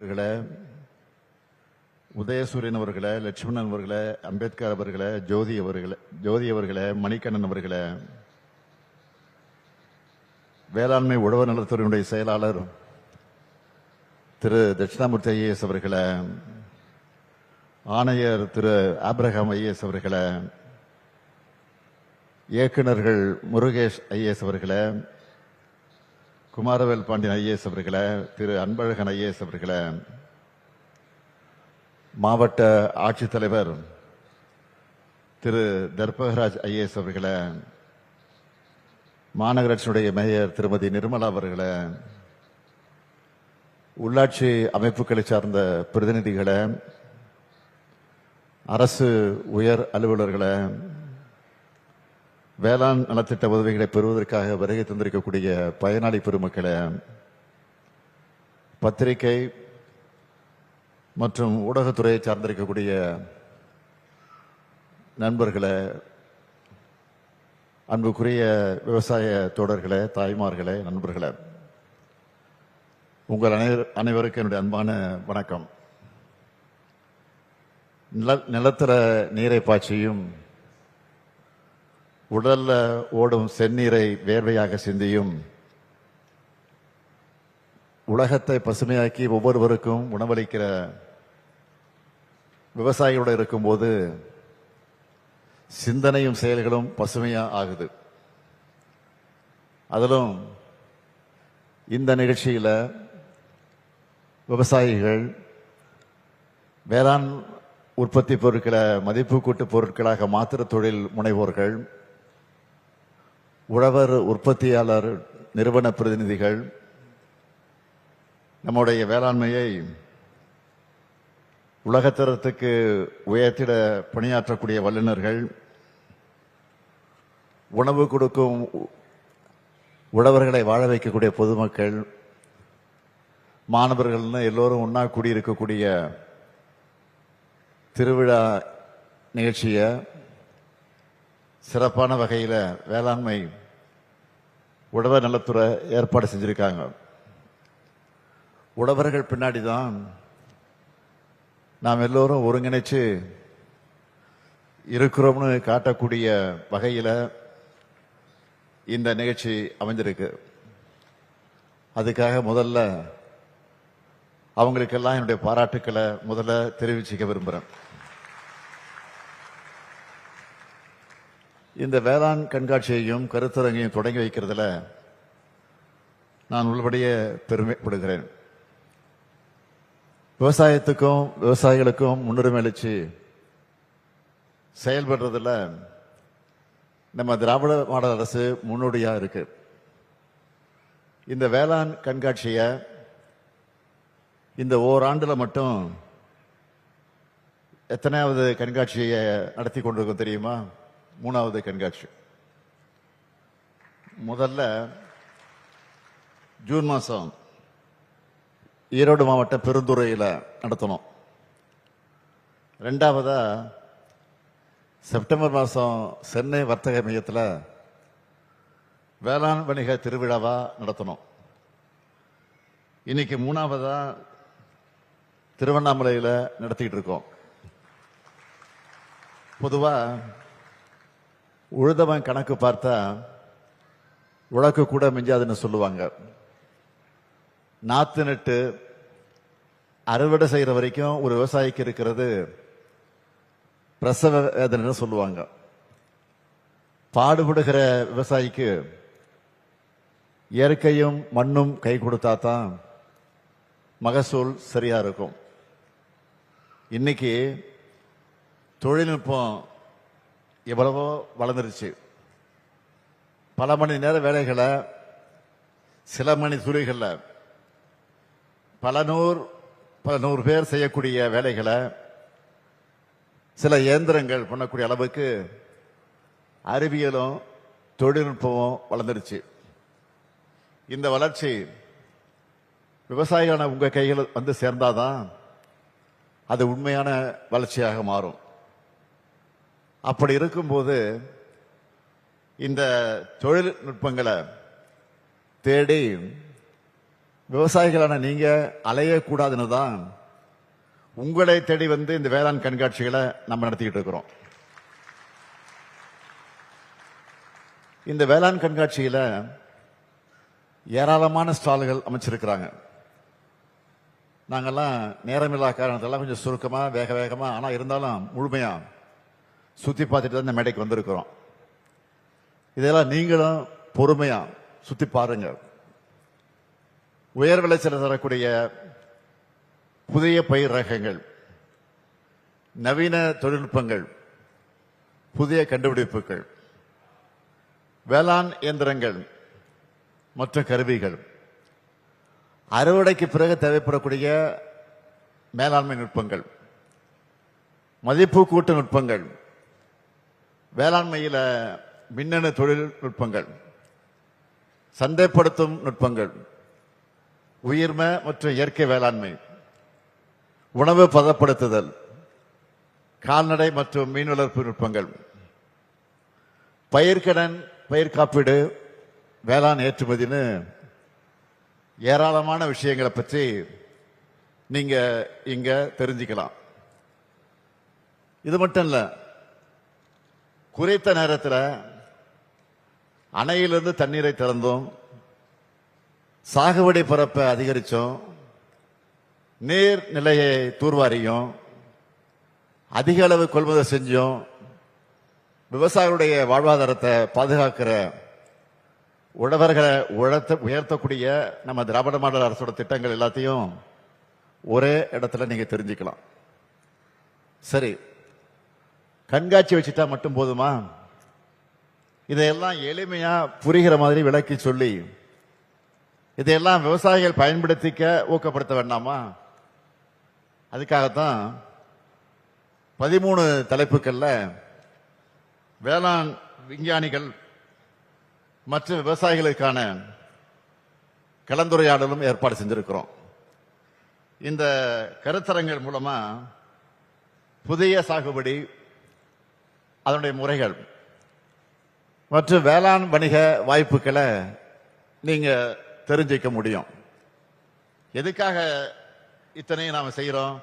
அவர்களே, உதயசூரியன் அவர்களே, லட்சுமணன் அவர்களே, அம்பேத்கர் அவர்களே, ஜோதி அவர்களே, மணிகண்ணன் அவர்களே, வேளாண்மை உழவர் நலத்துறையினுடைய செயலாளர் திரு தட்சிணாமூர்த்தி ஐஏஎஸ் அவர்களே, ஆணையர் திரு ஆப்ரஹாம் ஐஏஎஸ் அவர்களே, இயக்குநர்கள் முருகேஷ் ஐஏஎஸ் அவர்களே, குமாரவேல் பாண்டியன் ஐஏஎஸ் அவர்களே, திரு அன்பழகன் ஐஏஎஸ் அவர்களே, மாவட்ட ஆட்சித்தலைவர் திரு தர்பகராஜ் ஐஏஎஸ் அவர்களே, மாநகராட்சியுடைய மேயர் திருமதி நிர்மலா அவர்களே, உள்ளாட்சி அமைப்புகளை சார்ந்த பிரதிநிதிகளே, அரசு உயர் அலுவலர்களே, வேளாண் நலத்திட்ட உதவிகளை பெறுவதற்காக வருகை தந்திருக்கக்கூடிய பயனாளி பெருமக்களே, பத்திரிகை மற்றும் ஊடகத்துறையை சார்ந்திருக்கக்கூடிய நண்பர்களே, அன்புக்குரிய விவசாய தோழர்களே, தாய்மார்களே, நண்பர்களே, உங்கள் அனைவருக்கும் என்னுடைய அன்பான வணக்கம். நிலத்தர நீரை பாய்ச்சியும் உடல்ல ஓடும் செந்நீரை வேர்வையாக சிந்தியும் உலகத்தை பசுமையாக்கி ஒவ்வொருவருக்கும் உணவளிக்கிற விவசாயியோடு இருக்கும்போது சிந்தனையும் செயல்களும் பசுமையா ஆகுது. அதிலும் இந்த நிகழ்ச்சியில் விவசாயிகள் வேளாண் உற்பத்தி பொருட்களை மதிப்பு கூட்டு பொருட்களாக மாத்திர தொழில் முனைவோர்கள், உழவர் உற்பத்தியாளர் நிறுவன பிரதிநிதிகள், நம்முடைய வேளாண்மையை உலகத்தரத்துக்கு உயர்த்திட பணியாற்றக்கூடிய வல்லுநர்கள், உணவு கொடுக்கும் உழவர்களை வாழ வைக்கக்கூடிய பொதுமக்கள், மாணவர்கள்னு எல்லோரும் ஒன்னா கூடியிருக்கக்கூடிய திருவிழா நிகழ்ச்சியை சிறப்பான வகையில் வேளாண்மை உழவர் நலத்துறை ஏற்பாடு செஞ்சிருக்காங்க. உழவர்கள் பின்னாடி தான் நாம் எல்லோரும் ஒருங்கிணைச்சு இருக்கிறோம்னு காட்டக்கூடிய வகையில் இந்த நிகழ்ச்சி அமைஞ்சிருக்கு. அதுக்காக முதல்ல அவங்களுக்கெல்லாம் என்னுடைய பாராட்டுக்களை முதல்ல தெரிவிச்சுக்க விரும்புகிறேன். இந்த வேளாண் கண்காட்சியையும் கருத்தரங்கையும் தொடங்கி வைக்கிறதுல நான் உள்ளபடியே பெருமைப்படுகிறேன். விவசாயத்துக்கும் விவசாயிகளுக்கும் முன்னுரிமை அளிச்சு செயல்படுறதுல நம்ம திராவிட மாடல் அரசு முன்னோடியா இருக்கு. இந்த வேளாண் கண்காட்சியை இந்த ஓராண்டுல மட்டும் எத்தனாவது கண்காட்சியை நடத்தி கொண்டிருக்கோம் தெரியுமா? 3வது கண்காட்சி. முதல்ல ஜூன் மாசம் ஈரோடு மாவட்டம் பெருந்துறையில் நடத்தணும். 2வதா செப்டம்பர் மாசம் சென்னை வர்த்தக மையத்தில் வேளாண் வணிக திருவிழாவா நடத்தணும். இன்னைக்கு 3வதா திருவண்ணாமலையில் நடத்திட்டு இருக்கோம். பொதுவா உழுதவன் கணக்கு பார்த்தா உழக்கு கூட மிஞ்சாதுன்னு சொல்லுவாங்க. நாத்து நட்டு அறுவடை செய்யற வரைக்கும் ஒரு விவசாயிக்கு இருக்கிறது பிரசவ வேதனை சொல்லுவாங்க. பாடுபடுகிற விவசாயிக்கு இயற்கையும் மண்ணும் கை கொடுத்தா தான் மகசூல் சரியா இருக்கும். இன்னைக்கு தொழில்நுட்பம் எவ்வளவோ வளர்ந்துருச்சு. பல மணி நேர வேலைகளை சில மணி துளிகளில் பல நூறு பேர் செய்யக்கூடிய வேலைகளை சில இயந்திரங்கள் பண்ணக்கூடிய அளவுக்கு அறிவியலும் தொழில்நுட்பமும் வளர்ந்துருச்சு. இந்த வளர்ச்சி விவசாயியான உங்க கைகள் வந்து சேர்ந்தாதான் அது உண்மையான வளர்ச்சியாக மாறும். அப்படி இருக்கும்போது இந்த தொழில்நுட்பங்களை தேடி விவசாயிகளான நீங்க அலையக்கூடாதுன்னு தான் உங்களை தேடி வந்து இந்த வேளாண் கண்காட்சிகளை நம்ம நடத்திக்கிட்டு இருக்கிறோம். இந்த வேளாண் கண்காட்சியில ஏராளமான ஸ்டால்கள் அமைச்சிருக்கிறாங்க. நாங்கெல்லாம் நேரமில்லா காரணத்தெல்லாம் கொஞ்சம் சுருக்கமா வேக வேகமா ஆனா இருந்தாலும் முழுமையா சுத்தி பார்த்துட்டு தான் இந்த மேடைக்கு வந்திருக்கிறோம். இதெல்லாம் நீங்களும் பொறுமையா சுத்தி பாருங்க. உயர் விளைச்சல் தரக்கூடிய புதிய பயிர் ரகங்கள், நவீன தொழில்நுட்பங்கள், புதிய கண்டுபிடிப்புகள், வேளாண் இயந்திரங்கள் மற்றும் கருவிகள், அறுவடைக்கு பிறகு தேவைப்படக்கூடிய மேலாண்மை நுட்பங்கள், மதிப்பு கூட்டு நுட்பங்கள், வேளாண்மையில மின்னணு தொழில்நுட்பங்கள், சந்தைப்படுத்தும் நுட்பங்கள், உயிர்ம மற்றும் இயற்கை வேளாண்மை, உணவு பதப்படுத்துதல், கால்நடை மற்றும் மீன் வளர்ப்பு நுட்பங்கள், பயிர்க்கடன், பயிர் காப்பீடு, வேளாண் ஏற்றுமதினு ஏராளமான விஷயங்களை பற்றி நீங்க இங்க தெரிஞ்சுக்கலாம். இது மட்டும் இல்ல, குறைத்த நேரத்தில் அணையிலிருந்து தண்ணீரை திறந்தோம், சாகுபடி பரப்பை அதிகரிச்சோம், நீர் நிலையை தூர்வாரியும், அதிக அளவு கொள்முதல் செஞ்சோம், விவசாயிகளுடைய வாழ்வாதாரத்தை பாதுகாக்கிற உழவர்களை உயர்த்தக்கூடிய நம்ம திராவிட மாடல் அரசோட திட்டங்கள் எல்லாத்தையும் ஒரே இடத்துல நீங்க தெரிஞ்சுக்கலாம். சரி, கண்காட்சி வச்சுட்டா மட்டும் போதுமா? இதையெல்லாம் எளிமையா புரிகிற மாதிரி விளக்கி சொல்லி இதையெல்லாம் விவசாயிகள் பயன்படுத்திக்க ஊக்கப்படுத்த வேண்டாமா? அதுக்காகத்தான் 13 தலைப்புகள்ல வேளாண் விஞ்ஞானிகள் மற்றும் விவசாயிகளுக்கான கலந்துரையாடலும் ஏற்பாடு செஞ்சிருக்கிறோம். இந்த கருத்தரங்கள் மூலமா புதிய சாகுபடி, அதனுடைய முறைகள் மற்றும் வேளாண் வணிக வாய்ப்புகளை நீங்க தெரிஞ்சிக்க முடியும். எதுக்காக இத்தனையும் நாம செய்யறோம்?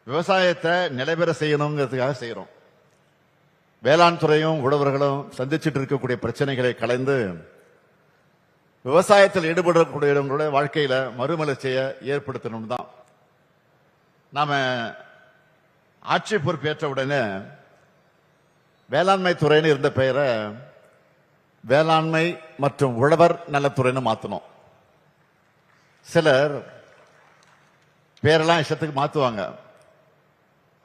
விவசாயத்தை நிலைபெற செய்யணுங்கிறதுக்காக செய்யறோம். வேளாண் துறையும் உழவர்களும் சந்திச்சுட்டு இருக்கக்கூடிய பிரச்சனைகளை கலைந்து விவசாயத்தில் ஈடுபடக்கூடியவங்களுடைய வாழ்க்கையில மறுமலர்ச்சியை ஏற்படுத்தணும் தான். நாம ஆட்சி பொறுப்பேற்ற உடனே வேளாண்மை துறைன்னு இருந்த பெயரை வேளாண்மை மற்றும் உழவர் நலத்துறைன்னு மாத்தணும். சிலர் பேரெல்லாம் இஷ்டத்துக்கு மாத்துவாங்க.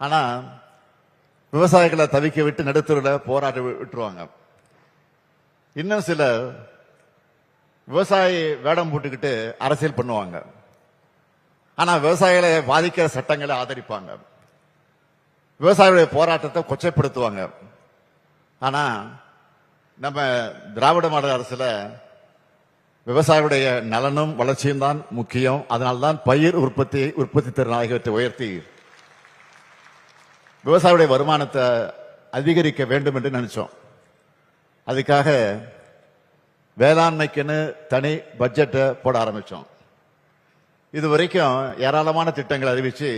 ஆனா விவசாயிகளை தவிக்க விட்டு நடுத்தூரில் போராட்ட விட்டுருவாங்க. இன்னும் சிலர் விவசாயி வேடம் போட்டுக்கிட்டு அரசியல் பண்ணுவாங்க. ஆனா விவசாயிகளை பாதிக்கிற சட்டங்களை ஆதரிப்பாங்க, விவசாயிகளுடைய போராட்டத்தை கொச்சைப்படுத்துவாங்க. ஆனா நம்ம திராவிட மாடல் அரசுல விவசாயிகளுடைய நலனும் வளர்ச்சியும் தான் முக்கியம். அதனால்தான் பயிர் உற்பத்தி திறன் ஆகியவற்றை உயர்த்தி விவசாயிகளுடைய வருமானத்தை அதிகரிக்க வேண்டும் என்று நினைச்சோம். அதுக்காக வேளாண்மைக்குன்னு தனி பட்ஜெட்டை போட ஆரம்பிச்சோம். இது வரைக்கும் ஏராளமான திட்டங்களை அறிவிச்சு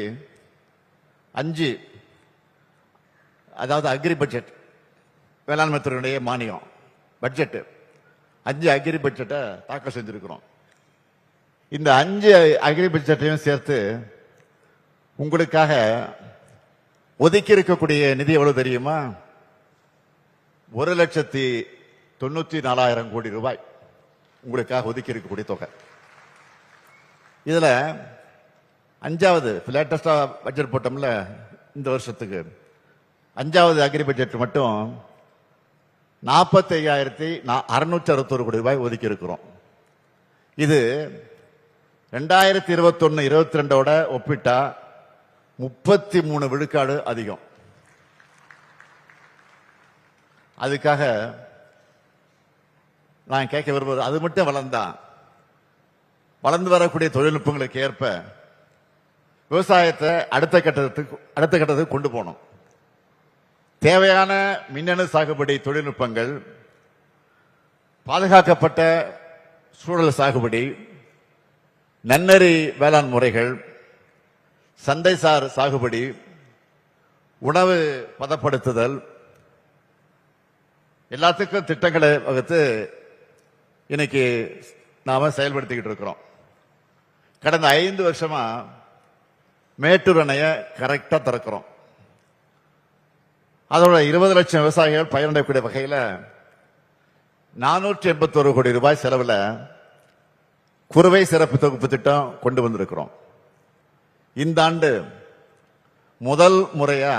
5, அதாவது அக்ரி பட்ஜெட், வேளாண்மை துறையுடைய மானியம் பட்ஜெட், 5 அக்ரி பட்ஜெட்டை தாக்கல் செஞ்சிருக்கிறோம். இந்த 5 அக்ரி பட்ஜெட்டையும் சேர்த்து உங்களுக்காக ஒதுக்கி இருக்கக்கூடிய நிதி எவ்வளவு தெரியுமா? 1,94,000 கோடி ரூபாய் உங்களுக்காக ஒதுக்கி இருக்கக்கூடிய தொகை. இதுல 5வது லேட்டஸ்டா பட்ஜெட் போட்டோம்ல இந்த வருஷத்துக்கு, 5வது அக்ரி பட்ஜெட் மட்டும் 45,661 கோடி ரூபாய் ஒதுக்கி இருக்கிறோம். இது 2021-22 ஒப்பிட்டா 33 விழுக்காடு அதிகம். அதுக்காக நான் கேட்க விரும்புவது, அது மட்டும் வளர்ந்து வரக்கூடிய தொழில்நுட்பங்களுக்கு ஏற்ப விவசாயத்தை அடுத்த கட்டத்துக்கு கொண்டு போகணும். தேவையான மின்னணு சாகுபடி தொழில்நுட்பங்கள், பாதுகாக்கப்பட்ட சூழல் சாகுபடி, நன்னெறி வேளாண் முறைகள், சந்தைசார் சாகுபடி, உணவு பதப்படுத்துதல், எல்லாத்துக்கும் திட்டங்களை வகுத்து இன்னைக்கு நாம செயல்படுத்திக்கிட்டு இருக்கிறோம். கடந்த 5 வருஷமா மேட்டூர் அணையை கரெக்டா திறக்கிறோம். அதோட 20 லட்சம் விவசாயிகள் பயனடையக்கூடிய வகையில் 481 கோடி ரூபாய் செலவில் குறுவை சிறப்பு தொகுப்பு திட்டம் கொண்டு வந்திருக்கிறோம். இந்த ஆண்டு முதல் முறையா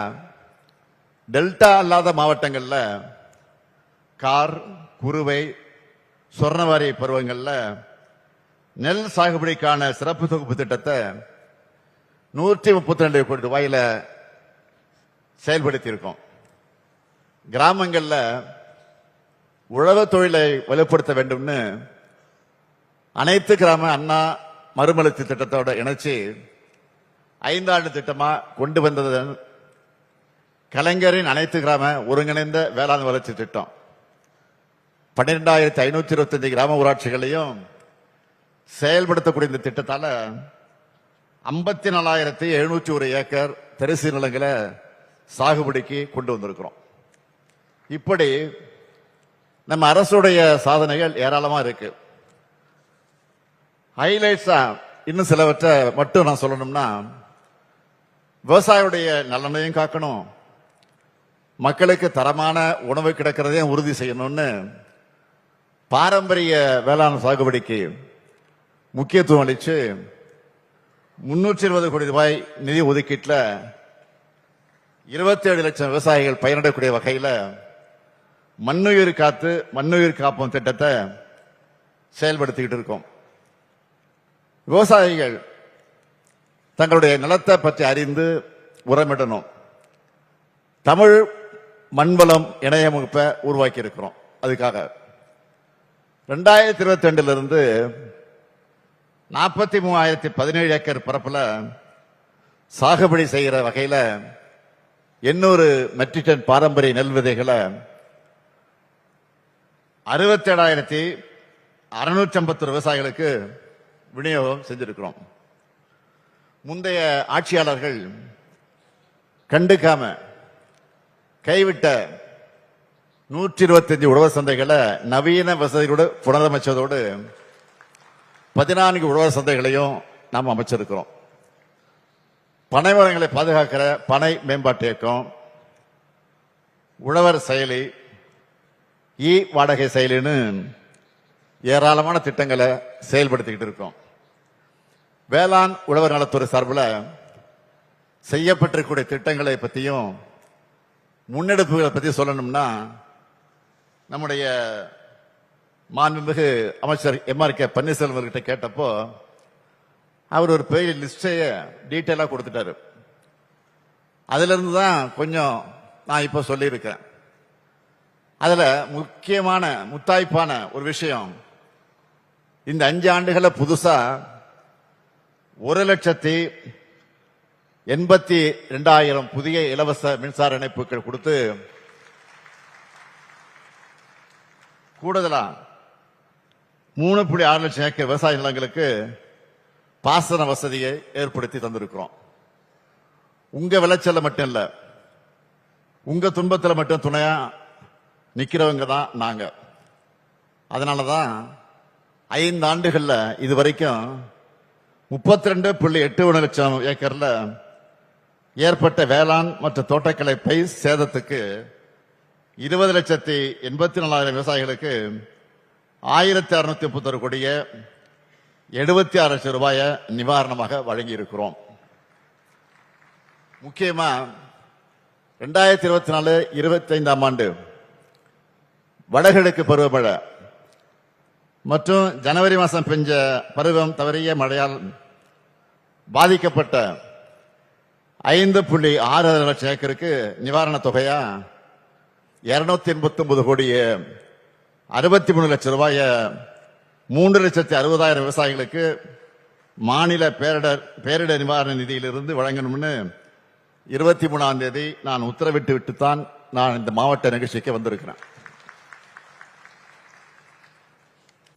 டெல்டா அல்லாத மாவட்டங்கள்ல கார், குறுவை, சொர்ணவாரி பருவங்கள்ல நெல் சாகுபடிக்கான சிறப்பு தொகுப்பு திட்டத்தை 132 கோடி ரூபாயில செயல்படுத்தி இருக்கோம். கிராமங்கள்ல உழவு தொழிலை வலுப்படுத்த வேண்டும்னு அனைத்து கிராம அண்ணா மறுமலர்ச்சி திட்டத்தோட இணைச்சு 5 ஆண்டு திட்டமா கொண்டு வந்தது கலைஞரின் அனைத்து கிராம ஒருங்கிணைந்த வேளாண் வளர்ச்சி திட்டம். 12,525 கிராம ஊராட்சிகளையும் செயல்படுத்தக்கூடிய இந்த திட்டத்தால 54,701 ஏக்கர் தரிசு நிலங்களை சாகுபடிக்கு கொண்டு வந்திருக்கிறோம். இப்படி நம்ம அரசுடைய சாதனைகள் ஏராளமா இருக்கு. ஹைலைட்ஸா இன்னும் சிலவற்றை மட்டும் நான் சொல்லணும்னா, விவசாயியுடைய நலனையும் காக்கணும், மக்களுக்கு தரமான உணவு கிடைக்கிறதையும் உறுதி செய்யணும்னு பாரம்பரிய வேளாண் சாகுபடிக்கு முக்கியத்துவம் அளிச்சு 320 கோடி ரூபாய் நிதி ஒதுக்கீட்டில் 27 லட்சம் விவசாயிகள் பயனடையக்கூடிய வகையில் மண்ணுயிர் காத்து மண்ணுயிர் காப்போம் திட்டத்தை செயல்படுத்திக்கிட்டு இருக்கோம். விவசாயிகள் தங்களுடைய நிலத்தை பற்றி அறிந்து உரமிடணும். தமிழ் மண்வளம் இணைய முகப்பை உருவாக்கி இருக்கிறோம். அதுக்காக 2022 இருந்து 43,017 ஏக்கர் பரப்புல சாகுபடி செய்கிற வகையில் 800 மெட்ரிக் டன் பாரம்பரிய நெல் விதைகளை 67,651 விவசாயிகளுக்கு விநியோகம் செஞ்சிருக்கிறோம். முந்தைய ஆட்சியாளர்கள் கண்டுக்காம கைவிட்ட 125 உழவர் சந்தைகளை நவீன வசதிகளோடு புனரமைச்சதோடு 14 உழவர் சந்தைகளையும் நாம் அமைச்சிருக்கிறோம். பனை வளங்களை பாதுகாக்கிற பனை மேம்பாட்டு இயக்கம், உழவர் செயலி, வாடகை செயலின்னு ஏராளமான திட்டங்களை செயல்படுத்திக்கிட்டு இருக்கோம். வேளாண் உழவர் நலத்துறை சார்பில் செய்யப்பட்டிருக்கக்கூடிய திட்டங்களை பற்றியும் முன்னெடுப்புகளை பற்றி சொல்லணும்னா, நம்முடைய மாண்புமிகு அமைச்சர் MRK பன்னீர்செல்வம் அவர்கிட்ட கேட்டப்போ அவர் ஒரு பெரிய லிஸ்டையே டீட்டெயிலாக கொடுத்துட்டாரு. அதுல இருந்து தான் கொஞ்சம் நான் இப்போ சொல்லியிருக்கேன். அதுல முக்கியமான முத்தாய்ப்பான ஒரு விஷயம், இந்த 5 ஆண்டுகள புதுசா 1,82,000 புதிய இலவச மின்சார இணைப்புகள் கொடுத்து கூடுதலா 3.6 லட்சம் ஏக்கர் விவசாய நிலங்களுக்கு பாசன வசதியை ஏற்படுத்தி தந்திருக்கிறோம். உங்க விளைச்சல மட்டும் இல்ல, உங்க துன்பத்தில் மட்டும் துணையா நிக்கிறவங்க தான் நாங்க. அதனாலதான் 5 ஆண்டுகள்ல இதுவரைக்கும் 32.81 லட்சம் ஏக்கர்ல ஏற்பட்ட வேளாண் மற்றும் தோட்டக்கலை பயிர் சேதத்துக்கு 20,84,000 விவசாயிகளுக்கு 1,631 கோடியே 76 லட்சம் ரூபாயை நிவாரணமாக வழங்கி இருக்கிறோம். முக்கியமா 2024-25 ஆண்டு வடகிழக்கு பருவமழை மற்றும் ஜனவரி மாதம் பெஞ்ச பருவம் தவறிய மழையால் பாதிக்கப்பட்ட 5.6 லட்சம் ஏக்கருக்கு நிவாரண தொகையா 289 கோடியே 63 லட்சம் ரூபாய 3,60,000 விவசாயிகளுக்கு மாநில பேரிடர் நிவாரண நிதியிலிருந்து வழங்கணும்னு 23ஆம் தேதி நான் உத்தரவிட்டுத்தான் நான் இந்த மாவட்ட நிகழ்ச்சிக்கு வந்திருக்கிறேன்.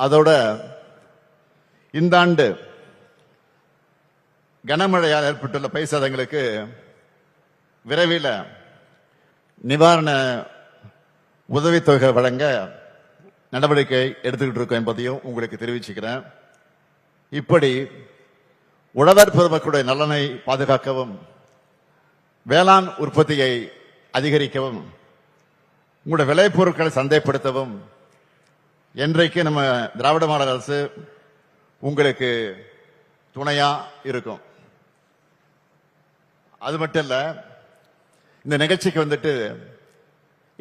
அதோட இந்த ஆண்டு கனமழையால் ஏற்பட்டுள்ள பயிர் சேதங்களுக்கு விரைவில் நிவாரண உதவித்தொகை வழங்க நடவடிக்கை எடுத்துக்கிட்டு இருக்கோம் என்பதையும் உங்களுக்கு தெரிவிச்சுக்கிறேன். இப்படி உழவர் பெருமக்களுடைய நலனை பாதுகாக்கவும் வேளாண் உற்பத்தியை அதிகரிக்கவும் உங்களுடைய விளைபொருட்களை சந்தைப்படுத்தவும் என்றைக்கு நம்ம திராவிட மாடல் அரசு உங்களுக்கு துணையா இருக்கும். அது மட்டும் இல்ல, இந்த நிகழ்ச்சிக்கு வந்துட்டு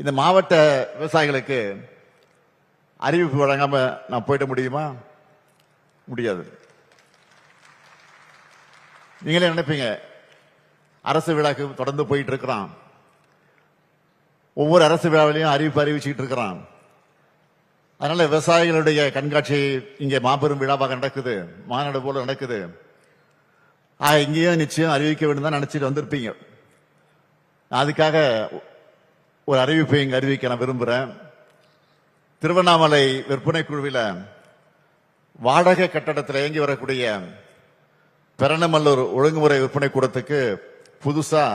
இந்த மாவட்ட விவசாயிகளுக்கு அறிவிப்பு வழங்காம நான் போயிட முடியுமா? முடியாது. நீங்களே நினைப்பீங்க, அரசு விழாக்கு தொடர்ந்து போயிட்டு இருக்கிறான், ஒவ்வொரு அரசு விழாவிலையும் அறிவிச்சுக்கிட்டு இருக்கிறான். அதனால விவசாயிகளுடைய கண்காட்சி இங்கே மாபெரும் விழாவாக நடக்குது, மாநாடு போல நடக்குது. இங்கேயும் நிச்சயம் அறிவிக்க வேண்டும் தான் நினைச்சிட்டு வந்திருப்பீங்க. அதுக்காக ஒரு அறிவிப்பை இங்க அறிவிக்க நான் விரும்புறேன். திருவண்ணாமலை விற்பனை குழுவில் வாடகை கட்டடத்தில் இயங்கி வரக்கூடிய பெரணமல்லூர் ஒழுங்குமுறை விற்பனை கூடத்துக்கு புதுசா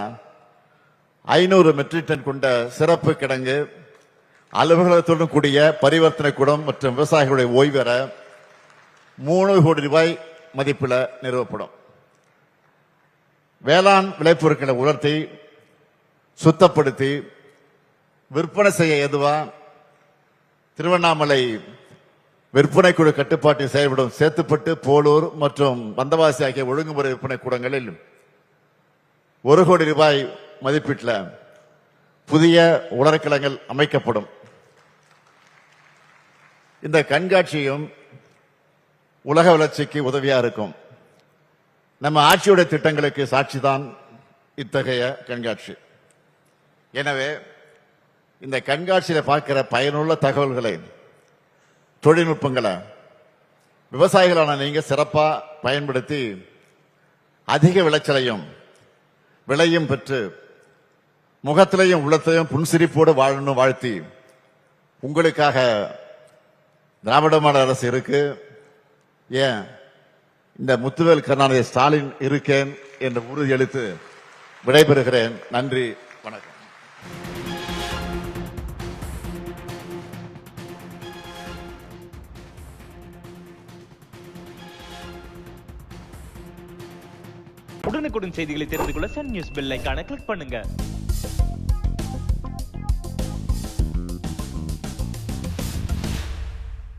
500 மெட்ரிக் டன் கொண்ட சிறப்பு கிடங்கு, அலுவலகத்துடன் கூடிய பரிவர்த்தனை கூடம் மற்றும் விவசாயிகளுடைய ஓய்வெற 3 கோடி ரூபாய் மதிப்பில் நிறுவப்படும். வேளாண் விளைபொருட்களை உலர்த்தி சுத்தப்படுத்தி விற்பனை செய்ய ஏதுவா திருவண்ணாமலை விற்பனை குழு கட்டுப்பாட்டில் செயல்படும் சேத்துப்பட்டு, போலூர் மற்றும் வந்தவாசி ஆகிய ஒழுங்குமுறை விற்பனை கூடங்களில் 1 கோடி ரூபாய் மதிப்பீட்டில் புதிய உலர்கலங்கள் அமைக்கப்படும். இந்த கண்காட்சியும் உலக வளர்ச்சிக்கு உதவியா இருக்கும். நம்ம ஆட்சியுடைய திட்டங்களுக்கு சாட்சிதான் இத்தகைய கண்காட்சி. எனவே இந்த கண்காட்சியில பார்க்கிற பயனுள்ள தகவல்களை, தொழில்நுட்பங்களை விவசாயிகளான நீங்க சிறப்பா பயன்படுத்தி அதிக விளைச்சலையும் விலையும் பெற்று முகத்திலையும் உள்ளத்திலையும் புன்சிரிப்போடு வாழணும் வாழ்த்தி உங்களுக்காக திராவிட மாடல் அரசு இருக்கு. ஏன் இந்த முத்துவேல் கருணாநிதி ஸ்டாலின் இருக்கேன் என்ற உறுதியளித்து விடைபெறுகிறேன். நன்றி, வணக்கம். உடனுக்குடன் செய்திகளை தெரிந்து கொள்ள சன் நியூஸ் பெல் ஐகானை கிளிக் பண்ணுங்க.